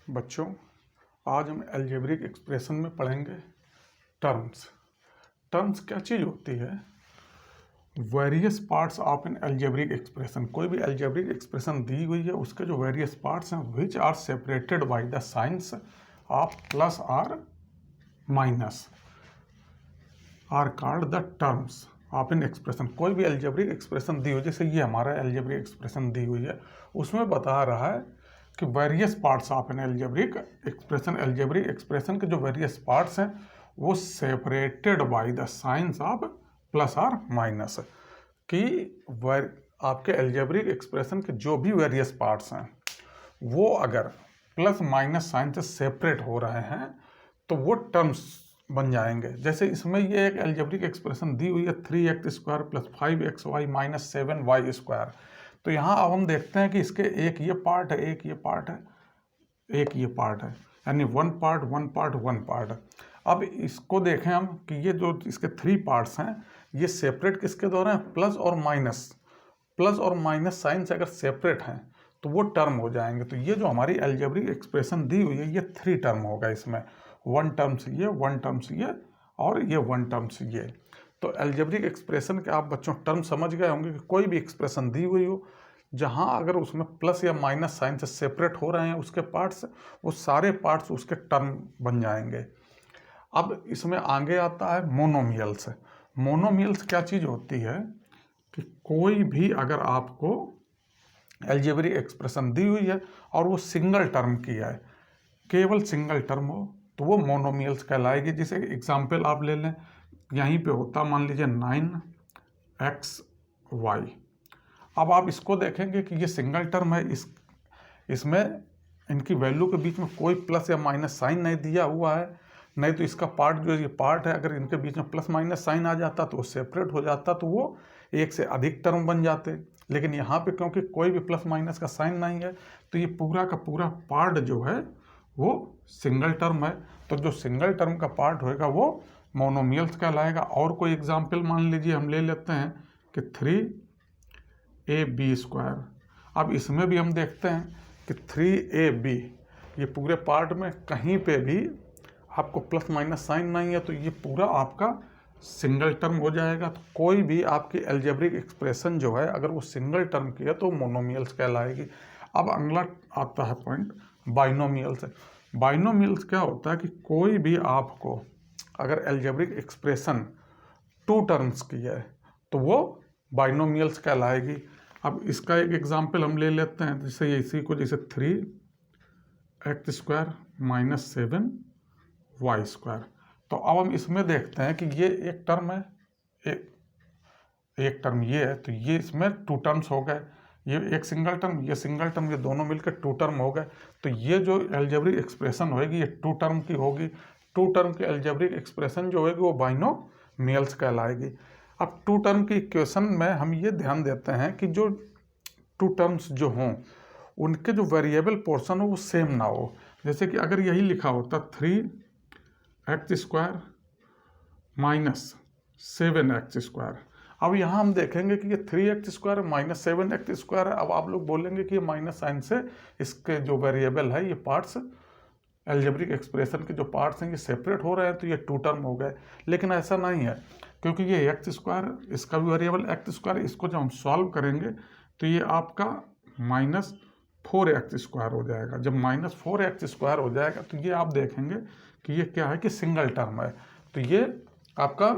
बच्चों, आज हम अलजेब्रिक एक्सप्रेशन में पढ़ेंगे टर्म्स। टर्म्स क्या चीज़ होती है? Various parts of an algebraic expression. कोई भी अलजेब्रिक एक्सप्रेशन दी हुई है, उसके जो वेरियस पार्ट्स हैं which are separated by the signs of plus or minus are called the terms of an expression. कोई भी अलजेब्रिक एक्सप्रेशन दी हुई, जैसे ये हमारा अलजेब्रिक एक्सप्रेशन दी हुई है, उसमें बता रहा है कि various parts of an algebraic expression के जो वेरियस पार्ट्स हैं वो separated by the signs of plus or minus. कि आपके अलजेब्रिक एक्सप्रेशन के जो भी वेरियस पार्ट्स हैं वो अगर प्लस माइनस साइन से सेपरेट हो रहे हैं तो वो टर्म्स बन जाएंगे। जैसे इसमें ये एक अलजेब्रिक एक्सप्रेशन दी हुई है 3x² + 5xy - 7y²। तो यहाँ अब हम देखते हैं कि इसके एक ये पार्ट है, एक ये पार्ट है, एक ये पार्ट है, यानी वन पार्ट। अब इसको देखें हम कि ये जो इसके 3 पार्ट्स हैं ये सेपरेट किसके द्वारा हैं? प्लस और माइनस साइन से अगर सेपरेट हैं तो वो टर्म हो जाएंगे। तो ये जो हमारी अलजेब्रिक एक्सप्रेशन दी हुई है ये 3 टर्म होगा। इसमें 1 टर्म्स ये, 1 टर्म्स ये और ये 1 टर्म्स ये। तो अलजेब्रिक एक्सप्रेशन के आप बच्चों टर्म समझ गए होंगे कि कोई भी एक्सप्रेशन दी हुई हो जहां अगर उसमें प्लस या माइनस साइन से सेपरेट हो रहे हैं उसके पार्ट्स, वो सारे पार्ट्स उसके टर्म बन जाएंगे। अब इसमें आगे आता है मोनोमियल्स। मोनोमियल्स क्या चीज़ होती है कि कोई भी अगर आपको अलजेब्रिक एक्सप्रेशन दी हुई है और वो सिंगल टर्म की है, केवल सिंगल टर्म हो, तो वो मोनोमियल्स कहलाएगी। जैसे एग्जाम्पल आप ले लें, यहीं पे होता मान लीजिए 9xy। अब आप इसको देखेंगे कि ये सिंगल टर्म है, इसमें इनकी वैल्यू के बीच में कोई प्लस या माइनस साइन नहीं दिया हुआ है, नहीं तो इसका पार्ट जो ये पार्ट है अगर इनके बीच में प्लस माइनस साइन आ जाता तो वो सेपरेट हो जाता, तो वो एक से अधिक टर्म बन जाते। लेकिन यहाँ पे क्योंकि कोई भी प्लस माइनस का साइन नहीं है तो ये पूरा का पूरा पार्ट जो है वो सिंगल टर्म है। तो जो सिंगल टर्म का पार्ट होएगा वो मोनोमियल्स कहलाएगा। और कोई एग्जाम्पल मान लीजिए हम ले लेते हैं कि 3ab²। अब इसमें भी हम देखते हैं कि 3ab ये पूरे पार्ट में कहीं पे भी आपको प्लस माइनस साइन नहीं है तो ये पूरा आपका सिंगल टर्म हो जाएगा। तो कोई भी आपकी अलजेब्रिक एक्सप्रेशन जो है अगर वो सिंगल टर्म की है तो मोनोमियल्स कहलाएगी। अब अगला आता है पॉइंट बाइनोमियल्स। बाइनोमियल्स क्या होता है कि कोई भी आपको अगर अलजेब्रिक एक्सप्रेशन 2 टर्म्स की है तो वो बाइनोमियल्स कहलाएगी। अब इसका एक एग्जांपल हम ले लेते हैं, जैसे इसी को जैसे 3x² - 7y²। तो अब हम इसमें देखते हैं कि ये एक टर्म है, एक टर्म ये है, तो ये इसमें 2 टर्म्स हो गए। ये एक सिंगल टर्म, ये सिंगल टर्म, ये दोनों मिलकर 2 टर्म हो गए। तो ये जो अलजेब्रिक एक्सप्रेशन होगी ये 2 टर्म की होगी। 2 टर्म की अलजेब्रिक एक्सप्रेशन जो होगी वो बाइनोमियल्स कहलाएगी। अब 2 टर्म की इक्वेशन में हम ये ध्यान देते हैं कि जो 2 टर्म्स जो हों उनके जो वेरिएबल पोर्शन हो वो सेम ना हो। जैसे कि अगर यही लिखा होता 3x² - 7x²। अब यहाँ हम देखेंगे कि ये 3x² - 7x² है। अब आप लोग बोलेंगे कि ये माइनस साइन से इसके जो वेरिएबल है ये पार्ट्स अलजेब्रिक एक्सप्रेशन के जो पार्ट्स हैं ये सेपरेट हो रहे हैं तो ये 2 टर्म हो गए। लेकिन ऐसा नहीं है, क्योंकि ये x², इसका भी वेरिएबल x², इसको जब हम सॉल्व करेंगे तो ये आपका -4x² हो जाएगा। जब -4x² हो जाएगा तो ये आप देखेंगे कि ये क्या है कि सिंगल टर्म है। तो ये आपका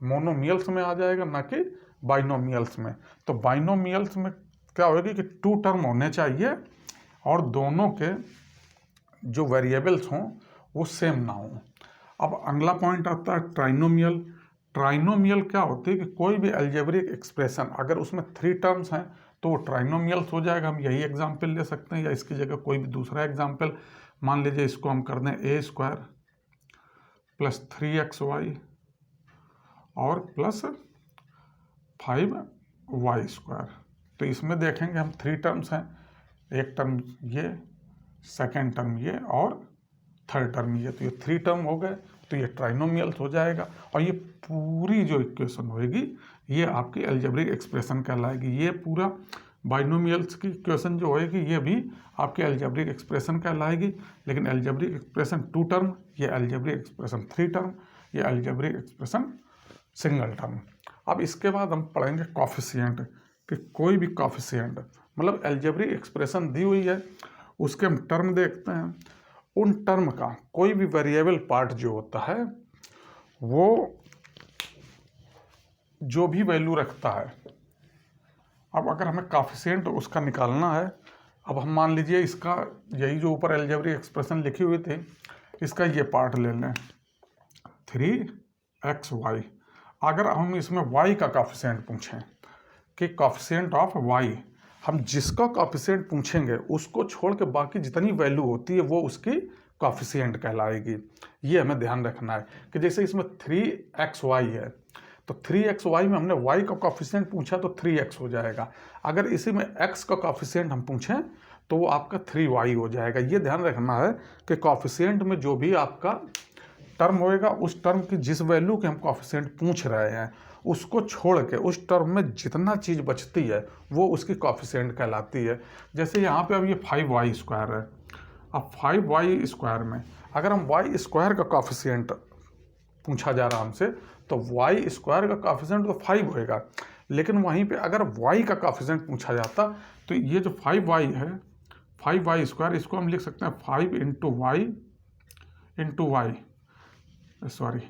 मोनोमियल्स में आ जाएगा, ना कि बाइनोमियल्स में। तो बाइनोमियल्स में क्या होगी कि 2 टर्म होने चाहिए और दोनों के जो वेरिएबल्स हों वो सेम ना हों। अब अगला पॉइंट आता है ट्राइनोमियल। ट्राइनोमियल क्या होती है कि कोई भी अलजेब्रिक एक्सप्रेशन अगर उसमें 3 टर्म्स हैं तो वो ट्राइनोमियल्स हो जाएगा। हम यही एग्जाम्पल ले सकते हैं या इसकी जगह कोई भी दूसरा एग्जाम्पल मान लीजिए, इसको हम कर दें a² + 3xy और +5y²। तो इसमें देखेंगे हम 3 टर्म्स हैं, एक टर्म ये, सेकेंड टर्म ये और थर्ड टर्म ये। तो ये 3 टर्म हो गए तो ये ट्राइनोमियल्स हो जाएगा। और ये पूरी जो इक्वेशन होगी ये आपकी अलजेब्रिक एक्सप्रेशन कहलाएगी। ये पूरा बाइनोमियल्स की इक्वेशन जो होएगी ये भी आपकी अलजेब्रिक एक्सप्रेशन कहलाएगी, लेकिन अलजेब्रिक एक्सप्रेशन 2 टर्म, ये अलजेब्रिक एक्सप्रेशन 3 टर्म, ये अलजेब्रिक एक्सप्रेशन सिंगल टर्म। अब इसके बाद हम पढ़ेंगे कॉफिशिएंट, कि कोई भी कॉफिशिएंट मतलब अलजेब्रिक एक्सप्रेशन दी हुई है, उसके हम टर्म देखते हैं, उन टर्म का कोई भी वेरिएबल पार्ट जो होता है वो जो भी वैल्यू रखता है। अब अगर हमें कॉफिशिएंट उसका निकालना है, अब हम मान लीजिए इसका यही जो ऊपर अलजेब्रिक एक्सप्रेशन लिखी हुई थी, इसका ये पार्ट ले लें 3xy। अगर हम इसमें y का कॉफिशिएंट पूछें कि कॉफिशिएंट ऑफ y, हम जिसका कॉफिशिएंट पूछेंगे उसको छोड़ के बाकी जितनी वैल्यू होती है वो उसकी कॉफिशिएंट कहलाएगी। ये हमें ध्यान रखना है कि जैसे इसमें 3xy है तो 3xy में हमने y का कॉफिशिएंट पूछा तो 3x हो जाएगा। अगर इसी में x का कॉफिशिएंट हम पूछें तो वो आपका 3y हो जाएगा। ये ध्यान रखना है कि कॉफिशिएंट में जो भी आपका टर्म होएगा उस टर्म की जिस वैल्यू के हम कॉफिशिएंट पूछ रहे हैं उसको छोड़ के उस टर्म में जितना चीज़ बचती है वो उसकी कॉफिशिएंट कहलाती है। जैसे यहाँ पे अब ये 5y स्क्वायर है, अब 5y स्क्वायर में अगर हम y स्क्वायर का कॉफिशिएंट पूछा जा रहा हमसे तो y स्क्वायर का कॉफिशिएंट तो 5 होएगा, लेकिन वहीं पे अगर y का कॉफिशिएंट पूछा जाता तो ये जो 5y है 5y स्क्वायर, इसको हम लिख सकते हैं 5 इंटू वाई, सॉरी।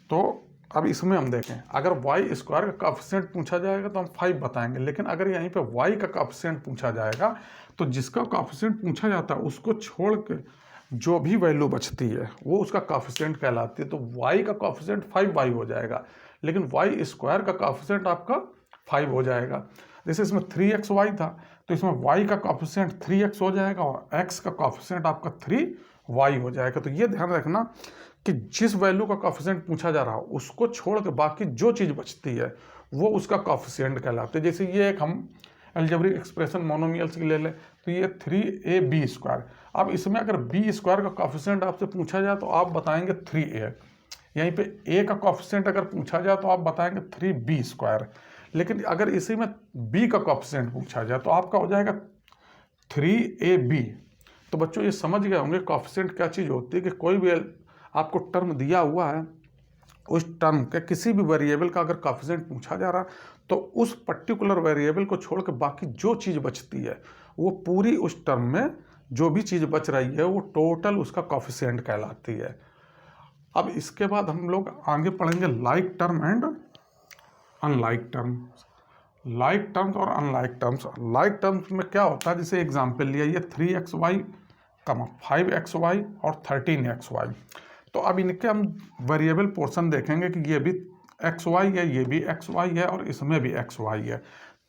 तो अब इसमें हम देखें, अगर y स्क्वायर का कॉफिशिएंट पूछा जाएगा तो हम 5 बताएंगे, लेकिन अगर यहीं पे y का कॉफिशिएंट पूछा जाएगा तो जिसका कॉफिशिएंट पूछा जाता है उसको छोड़ के जो भी वैल्यू बचती है वो उसका कॉफिशिएंट कहलाती है। तो y का कॉफिशिएंट 5y हो जाएगा, लेकिन y स्क्वायर का कॉफिशिएंट आपका 5 हो जाएगा। जैसे इसमें 3xy था तो इसमें y का कॉफिशिएंट 3x हो जाएगा और x का कॉफिशिएंट आपका 3y हो जाएगा। तो ये ध्यान रखना कि जिस वैल्यू का कॉफिशिएंट पूछा जा रहा है उसको छोड़ के बाकी जो चीज़ बचती है वो उसका कॉफिशिएंट कहलाते हैं। जैसे ये एक हम अलजेब्रिक एक्सप्रेशन मोनोमियल्स की ले लें तो ये 3ab स्क्वायर। अब इसमें अगर b स्क्वायर का कॉफिशिएंट आपसे पूछा जाए तो आप बताएंगे 3a, यहीं पे a का कॉफिशिएंट अगर पूछा जाए तो आप बताएंगे 3b स्क्वायर, लेकिन अगर इसी में b का कॉफिशिएंट पूछा जाए तो आपका हो जाएगा 3ab। तो बच्चों ये समझ गए होंगे कॉफिशिएंट क्या चीज़ होती है कि कोई भी आपको टर्म दिया हुआ है उस टर्म के किसी भी वेरिएबल का अगर कॉफिशिएंट पूछा जा रहा तो उस पर्टिकुलर वेरिएबल को छोड़ के बाकी जो चीज़ बचती है वो पूरी उस टर्म में जो भी चीज़ बच रही है वो टोटल उसका कॉफिशिएंट कहलाती है। अब इसके बाद हम लोग आगे पढ़ेंगे like term and unlike terms. Like terms और अनलाइक टर्म्स। लाइक टर्म्स में क्या होता है, जैसे एग्जांपल लिया ये 3xy, 5xy और 13xy। तो अब इनके हम वेरिएबल पोर्शन देखेंगे कि ये भी xy है, ये भी xy है और इसमें भी xy है।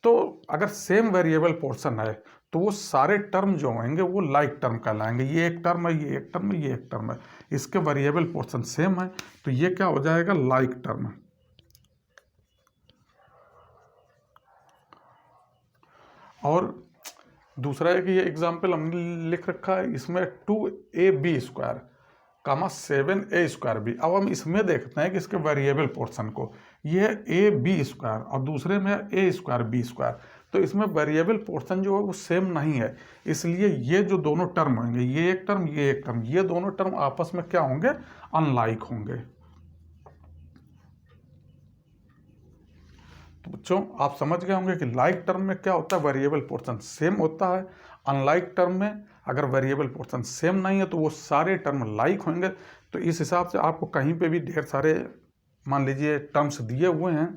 तो अगर सेम वेरिएबल पोर्शन है तो वो सारे टर्म जो होंगे वो लाइक टर्म कहलाएंगे। ये एक टर्म है, ये एक टर्म है, ये एक टर्म है, इसके वेरिएबल पोर्शन सेम है तो ये क्या हो जाएगा लाइक टर्म। और दूसरा है कि ये एग्जाम्पल हमने लिख रखा है, इसमें 2ab स्क्वायर, 7a स्क्वायर भी। अब हम इसमें देखते हैं कि इसके वेरिएबल पोर्शन को, ये है ab स्क्वायर और दूसरे में a स्क्वायर b स्क्वायर। तो इसमें वेरिएबल पोर्शन जो है वो सेम नहीं है, इसलिए ये जो दोनों टर्म होंगे, ये एक टर्म, ये एक टर्म, ये दोनों टर्म आपस में क्या होंगे, अनलाइक होंगे। तो बच्चों आप समझ गए होंगे कि लाइक टर्म में क्या होता है, वेरिएबल पोर्शन सेम होता है। अनलाइक टर्म में अगर वेरिएबल पोर्शन सेम नहीं है तो वो सारे टर्म लाइक होंगे। तो इस हिसाब से आपको कहीं पे भी ढेर सारे मान लीजिए टर्म्स दिए हुए हैं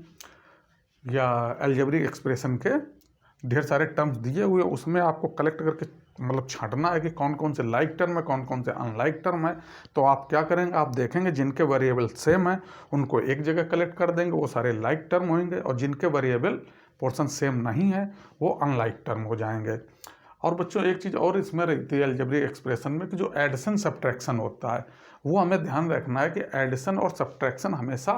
या अलजेब्रिक एक्सप्रेशन के ढेर सारे टर्म्स दिए हुए, उसमें आपको कलेक्ट करके मतलब छांटना है कि कौन कौन से लाइक टर्म है, कौन कौन से अनलाइक टर्म है। तो आप क्या करेंगे, आप देखेंगे जिनके वेरिएबल सेम है उनको एक जगह कलेक्ट कर देंगे, वो सारे लाइक टर्म होंगे, और जिनके वेरिएबल पोर्शन सेम नहीं है वो अनलाइक टर्म हो जाएंगे। और बच्चों एक चीज़ और इसमें रहती है अलजेब्रिक एक्सप्रेशन में कि जो एडिशन सब्ट्रैक्शन होता है वो हमें ध्यान रखना है कि एडिशन और सब्ट्रैक्शन हमेशा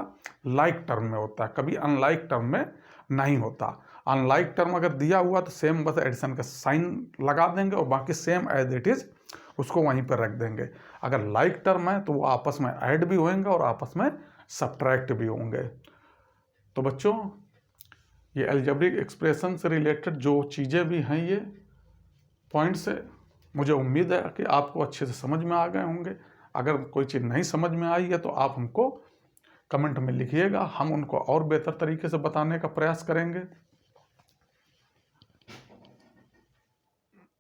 लाइक टर्म में होता है, कभी अनलाइक टर्म में नहीं होता। अनलाइक टर्म अगर दिया हुआ तो सेम बस एडिशन का साइन लगा देंगे और बाकी सेम एज इट इज़ उसको वहीं पर रख देंगे। अगर लाइक टर्म है तो वो आपस में ऐड भी होंगे और आपस में सब्ट्रैक्ट भी होंगे। तो बच्चों ये अलजेब्रिक एक्सप्रेशन से रिलेटेड जो चीज़ें भी हैं, ये पॉइंट्स है, मुझे उम्मीद है कि आपको अच्छे से समझ में आ गए होंगे। अगर कोई चीज़ नहीं समझ में आई है तो आप हमको कमेंट में लिखिएगा, हम उनको और बेहतर तरीके से बताने का प्रयास करेंगे।